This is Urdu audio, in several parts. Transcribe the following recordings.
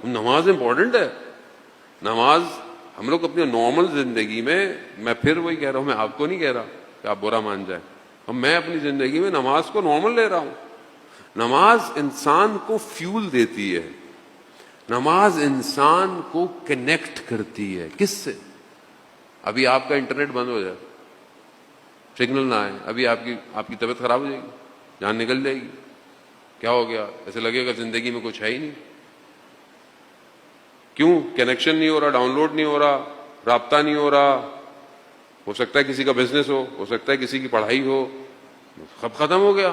نماز امپورٹنٹ ہے. نماز ہم لوگ اپنی نارمل زندگی میں پھر وہی کہہ رہا ہوں، میں آپ کو نہیں کہہ رہا کہ آپ برا مان جائیں، میں اپنی زندگی میں نماز کو نارمل لے رہا ہوں. نماز انسان کو فیول دیتی ہے، نماز انسان کو کنیکٹ کرتی ہے. کس سے؟ ابھی آپ کا انٹرنیٹ بند ہو جائے، سگنل نہ آئے، ابھی آپ کی طبیعت خراب ہو جائے گی، جان نکل جائے گی. کیا ہو گیا؟ ایسے لگے گا زندگی میں کچھ ہے ہی نہیں. کیوں؟ کنیکشن نہیں ہو رہا، ڈاؤن لوڈ نہیں ہو رہا، رابطہ نہیں ہو رہا. ہو سکتا ہے کسی کا بزنس ہو سکتا ہے کسی کی پڑھائی ہو، سب ختم ہو گیا.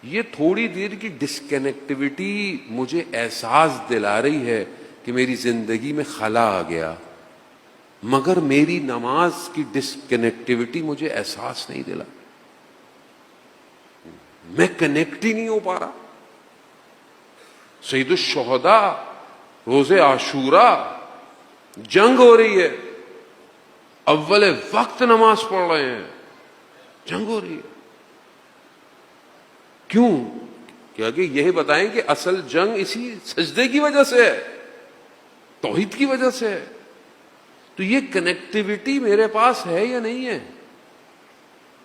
یہ تھوڑی دیر کی ڈسکنیکٹیوٹی مجھے احساس دلا رہی ہے کہ میری زندگی میں خلا آ گیا، مگر میری نماز کی ڈسکنیکٹیوٹی مجھے احساس نہیں دلا. میں کنیکٹ ہی نہیں ہو پا رہا. سید الشہداء روز عاشورہ جنگ ہو رہی ہے، اول وقت نماز پڑھ رہے ہیں، جنگ ہو رہی ہے. کیوں؟ کہ یہی بتائیں کہ اصل جنگ اسی سجدے کی وجہ سے ہے، توحید کی وجہ سے ہے. تو یہ کنیکٹیوٹی میرے پاس ہے یا نہیں ہے؟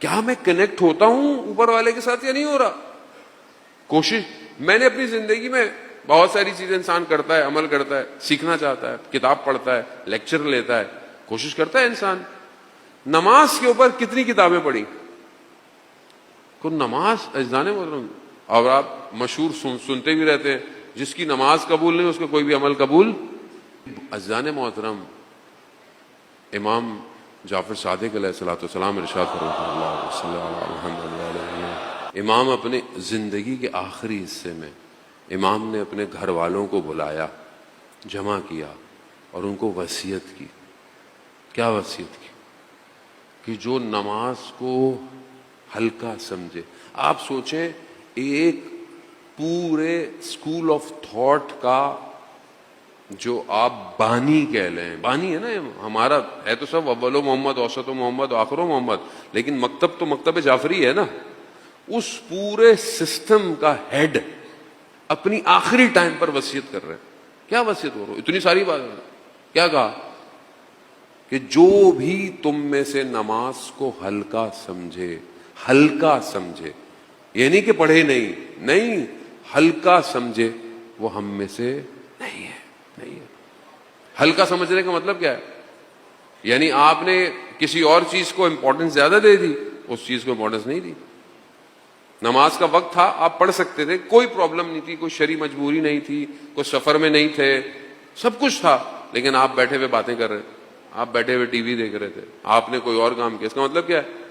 کیا میں کنیکٹ ہوتا ہوں اوپر والے کے ساتھ یا نہیں ہو رہا؟ کوشش میں نے اپنی زندگی میں بہت ساری چیزیں انسان کرتا ہے، عمل کرتا ہے، سیکھنا چاہتا ہے، کتاب پڑھتا ہے، لیکچر لیتا ہے، کوشش کرتا ہے انسان. نماز کے اوپر کتنی کتابیں پڑھی؟ کو نماز اجزانے محترم، اور آپ مشہور سنتے بھی رہتے ہیں، جس کی نماز قبول نہیں اس کا کوئی بھی عمل قبول. اجزانے محترم، امام جعفر صادق علیہ الصلوۃ والسلام ارشاد فرماتے ہیں، اللہ صلی اللہ علیہ، امام اپنے زندگی کے آخری حصے میں امام نے اپنے گھر والوں کو بلایا، جمع کیا اور ان کو وصیت کی. کیا وصیت کی؟ کہ جو نماز کو ہلکا سمجھے. آپ سوچیں ایک پورے اسکول آف تھاٹ کا جو آپ بانی کہہ لیں، بانی ہے نا ہمارا، ہے تو سب اول و محمد، اوسط و محمد، آخر و محمد، لیکن مکتب تو مکتب جعفری ہے نا. اس پورے سسٹم کا ہیڈ اپنی آخری ٹائم پر وصیت کر رہے ہیں. کیا وصیت ہو رہا؟ اتنی ساری بات. کیا کہا؟ کہ جو بھی تم میں سے نماز کو ہلکا سمجھے، ہلکا سمجھے، یعنی کہ پڑھے نہیں، ہلکا سمجھے، وہ ہم میں سے نہیں ہے. نہیں ہے. ہلکا سمجھنے کا مطلب کیا ہے؟ یعنی آپ نے کسی اور چیز کو امپورٹنس زیادہ دے دی، اس چیز کو امپورٹنس نہیں دی. نماز کا وقت تھا، آپ پڑھ سکتے تھے، کوئی پرابلم نہیں تھی، کوئی شرعی مجبوری نہیں تھی، کوئی سفر میں نہیں تھے، سب کچھ تھا، لیکن آپ بیٹھے ہوئے باتیں کر رہے تھے، آپ بیٹھے ہوئے ٹی وی دیکھ رہے تھے، آپ نے کوئی اور کام کیا. اس کا مطلب کیا ہے؟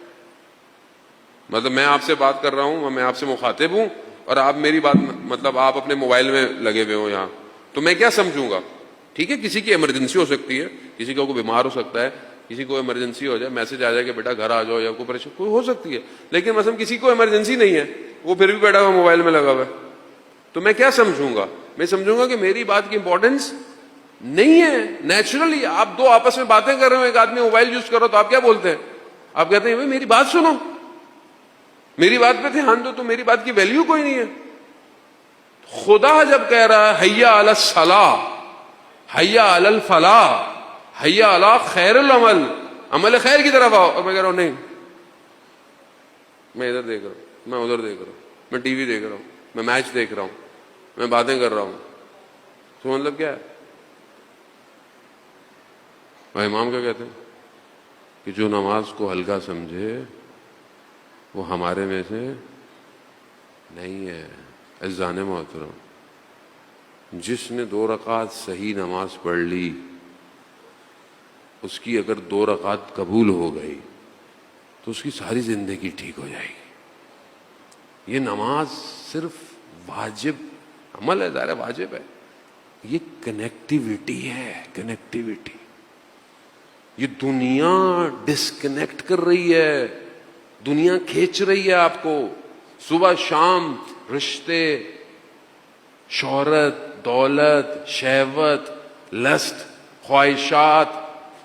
مطلب میں آپ سے بات کر رہا ہوں، میں آپ سے مخاطب ہوں، اور آپ میری بات، مطلب آپ اپنے موبائل میں لگے ہوئے ہوں یہاں، تو میں کیا سمجھوں گا؟ ٹھیک ہے، کسی کی ایمرجنسی ہو سکتی ہے، کسی کو کوئی بیمار ہو سکتا ہے، کسی کو ایمرجنسی ہو جائے، میسج آ جائے کہ بیٹا گھر آ جاؤ، یا کوئی پریشانی کوئی ہو سکتی ہے. لیکن مثلا کسی کو ایمرجنسی نہیں ہے، وہ پھر بھی بیٹھا ہوا موبائل میں لگا ہوا ہے، تو میں کیا سمجھوں گا؟ میں سمجھوں گا کہ میری بات کی امپورٹنس نہیں ہے. نیچرلی آپ دو آپس میں باتیں کر رہے ہو، ایک آدمی موبائل یوز کر رہا ہو، تو آپ کیا بولتے ہیں؟ آپ کہتے ہیں بھائی میری بات سنو، میری بات پہ دھیان دو. تو میری بات کی ویلیو کوئی نہیں ہے. خدا جب کہہ رہا ہے حیا علی الصلاۃ، حیا علی الفلاح، حیا علی خیر العمل، عمل خیر کی طرف آؤ، اور میں کہہ رہا ہوں نہیں، میں ادھر دیکھ رہا ہوں، میں ادھر دیکھ رہا ہوں، میں ٹی وی دیکھ رہا ہوں، میں میچ دیکھ رہا ہوں، میں باتیں کر رہا ہوں، تو مطلب کیا ہے؟ اور امام کیا کہتے ہیں؟ کہ جو نماز کو ہلکا سمجھے وہ ہمارے میں سے نہیں ہے. عزیزان محترم، جس نے 2 رکعت صحیح نماز پڑھ لی، اس کی اگر 2 رکعت قبول ہو گئی تو اس کی ساری زندگی ٹھیک ہو جائے گی. یہ نماز صرف واجب عمل ہے، ظاہر واجب ہے، یہ کنیکٹیوٹی ہے. کنیکٹیوٹی، یہ دنیا ڈسکنیکٹ کر رہی ہے، دنیا کھینچ رہی ہے آپ کو. صبح شام رشتے، شہرت، دولت، شہوت، لسٹ، خواہشات،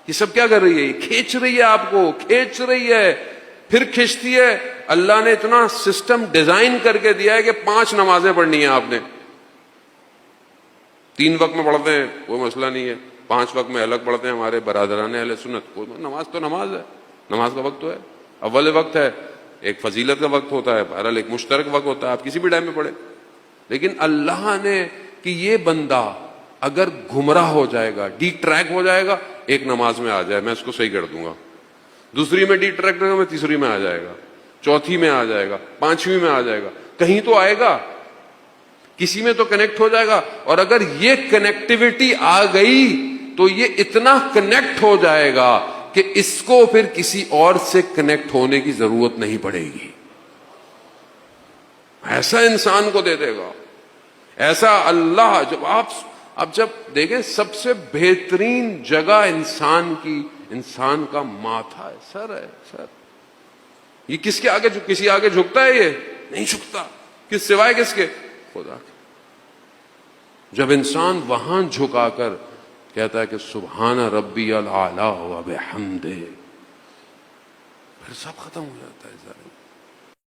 یہ سب کیا کر رہی ہے؟ یہ کھینچ رہی ہے آپ کو، کھینچ رہی ہے، پھر کھینچتی ہے. اللہ نے اتنا سسٹم ڈیزائن کر کے دیا ہے کہ 5 نمازیں پڑھنی ہیں آپ نے. 3 وقت میں پڑھتے ہیں کوئی مسئلہ نہیں ہے، 5 وقت میں الگ پڑھتے ہیں ہمارے برادران اہل سنت، کوئی نماز تو نماز ہے، نماز کا وقت تو ہے، اول وقت ہے، ایک فضیلت کا وقت ہوتا ہے، بہرحال ایک مشترک وقت ہوتا ہے، آپ کسی بھی ٹائم میں پڑھیں. لیکن اللہ نے کہ یہ بندہ اگر گمراہ ہو جائے گا، ڈی ٹریک ہو جائے گا، ایک نماز میں آ جائے میں اس کو صحیح کر دوں گا، دوسری میں ڈی ٹریک ہوگا میں تیسری میں آ جائے گا، چوتھی میں آ جائے گا، 5ویں میں آ جائے گا، کہیں تو آئے گا، کسی میں تو کنیکٹ ہو جائے گا. اور اگر یہ کنیکٹیوٹی آ گئی تو یہ اتنا کنیکٹ ہو جائے گا کہ اس کو پھر کسی اور سے کنیکٹ ہونے کی ضرورت نہیں پڑے گی. ایسا انسان کو دے دے گا، ایسا اللہ. جب دیکھیں سب سے بہترین جگہ انسان کا ماتھا ہے، سر ہے، سر. یہ کس کے آگے، کسی آگے جھکتا ہے؟ یہ نہیں جھکتا. کس سوائے کس کے؟ خدا کے. جب انسان وہاں جھکا کر کہتا ہے کہ سبحان ربی العلی و بحمدہ، پھر سب ختم ہو جاتا ہے.